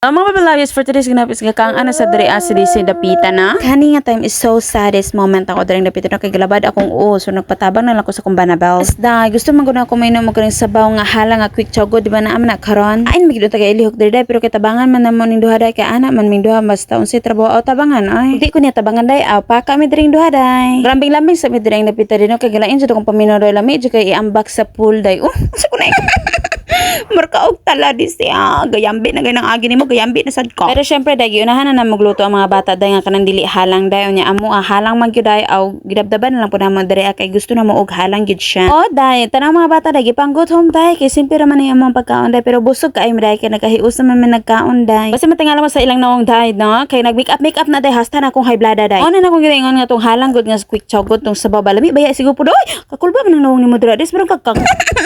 Mga babalayos for today's ginapis nga kang ano sa diri as si dapita na. Kani nga time is so saddest moment ako diri dapita na kay galabad akong so nagpatabang na lang ko sa kumbana bells. Da gusto man gud ako may mo kaning sabaw nga hala nga quick chogo di ba na amana karon. Ay magid ta kay ilihok diri pero kay tabangan man namo ning duha day kay ana man ming duha basta unsay trabaho tabangan ay. Di ko niya tabangan day pa kami diri duha day. Lambing-lambing sa mi diri dapita dino kay galain jud akong paminaw lami jud kay iambak sa pool day. Sa kunay. Markaog tala di siya. Gayambi na ganang agi nimo, gayambi na sad ko. Pero syempre dagi unahan na magluto ang mga bata day nga kanang dili halang day unya amo halang man gyud day aw gidabdaban na lang pud namo diri kay gusto na mo og halang gyud siya. Day tanang mga bata day gipanggut home day kay simple ra man ang among pagkaon day pero busog kaay mi day kay nagahius man nagkaon day. Basta matingala mo sa ilang naong day no kay nag make up na day hasta na akong high blood day. Ano na akong giingon nga tong halang gud nga quick chogot tong sabaw balami baya siguro pud oy kakulba man nang naong nimo diri des pero kakang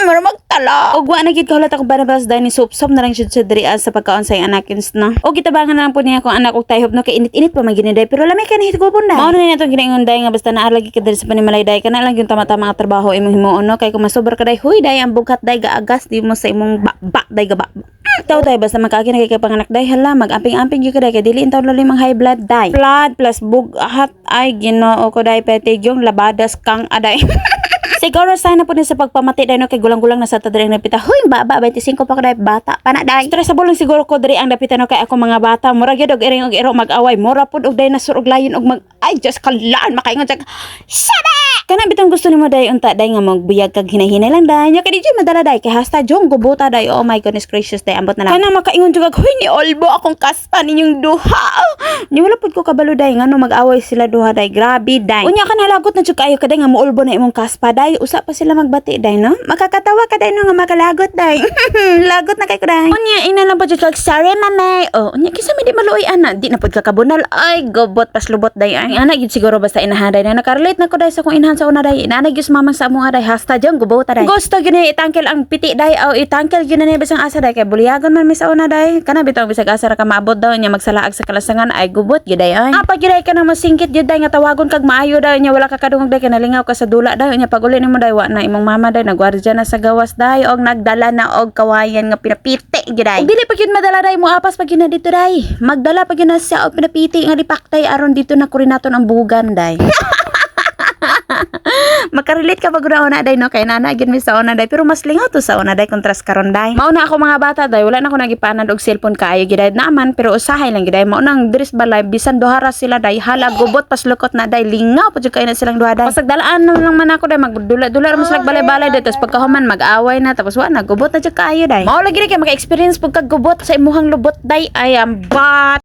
maramag tala. Og wa na gid kahulat akong banabas dahil ni sup-sup na lang siya sa dirian sa pagkaon sa anakins na. O gitabangan na lang po niya kung anak og tayhop no kay init-init pa maginiday pero lamay ka ni hitgubon da. Mao na ni natong ginaingon day nga basta naa lagi ka diri sa panimalay day kana lang yung tama-tama nga trabaho imong himuon no kay kung masobra ka day huy day ang bughat day gaagas di mo sa imong ba day gaba. Taw tay basta makagi na kay panganak day hala mag-amping-amping gyud ka day kay dili intaw lalim ang high blood day. Blood plus bughat ay Ginoo ko day petig yung labadas kang aday. Siguro sign na po din sa pagpamati dahil no, kay gulang-gulang na sa tadiri ng napita. Huy, baba, 25 pa ko dahil bata. Pana dahil. Stressable lang siguro ko diri ang napita no, kay ako mga bata. Mura gyud og iring og iro mag-away. Mura pud og dahil nasurog layon og mag... Ay, just kalaan. Makaingon siya. Sabi! Kana bitang gusto nimo dahil unta dahil nga magbuyag kag hinahinay lang dahil. Nya kay di madala dahil. Kay hasta jong gubuta dahil. Oh my goodness gracious dahil. Ambot na lang. Kana makaingon siya kag, huy, ni Olbo akong kaspa ninyong duha. Ni wala pud ko kabalo dahil. Nga no, mag-away sila duha dahil. Grabe dahil. Unya ka nalagot na siya kayo ka dahil nga muolbo na imong kaspa dahil. Usa pa sila magbati day no makakatawa ka day no nga makalagot day lagot na kay ko day unya ina lang po jud kag sorry mama unya kisa mi di maluoy ana di na pud kakabunal ay gobot pas lubot day ay ana gid siguro basta inahaday na nakarelate na ko day sa kung inahan sa una day inana gyud mamang sa amo day hasta jang gobot day gusto gyud ni itangkel ang piti day aw itangkel gyud ni bisang asa day kay bulyagon man mi sa una day kana bitong bisag asa ra ka maabot daw nya magsalaag sa kalasangan ay gubot gyud day ay apa gyud day ka nang masingkit gyud day nga tawagon kag maayo day nya wala ka kadungog day kanalingaw ka sa dula day nya pag uli nimo day na imong mama day nagwardya na sa gawas day og nagdala na og kawayan nga pinapiti gyud day. Dili pa gyud madala day mo apas pag na dito day. Magdala pag na siya og pinapiti nga dipaktay aron dito na kurinaton ang bugan day. Makarelate ka pag una day no kay nana gyud mi sa una day pero mas lingaw to sa una day kontras karon day. Mao na ako mga bata day wala na ako nagipanan og cellphone kaayo gyud day naman pero usahay lang gyud day mao nang dris balay bisan duhara sila day hala gubot pas lukot na day lingaw pud kay na silang duha day. Pasagdalaan na lang man ako day magdula-dula ra slag balay-balay day tapos pagkahuman mag-away na tapos wa na gubot na jud kaayo day. Mao lagi kay maka-experience pag kagubot sa imuhang lubot day ay am bat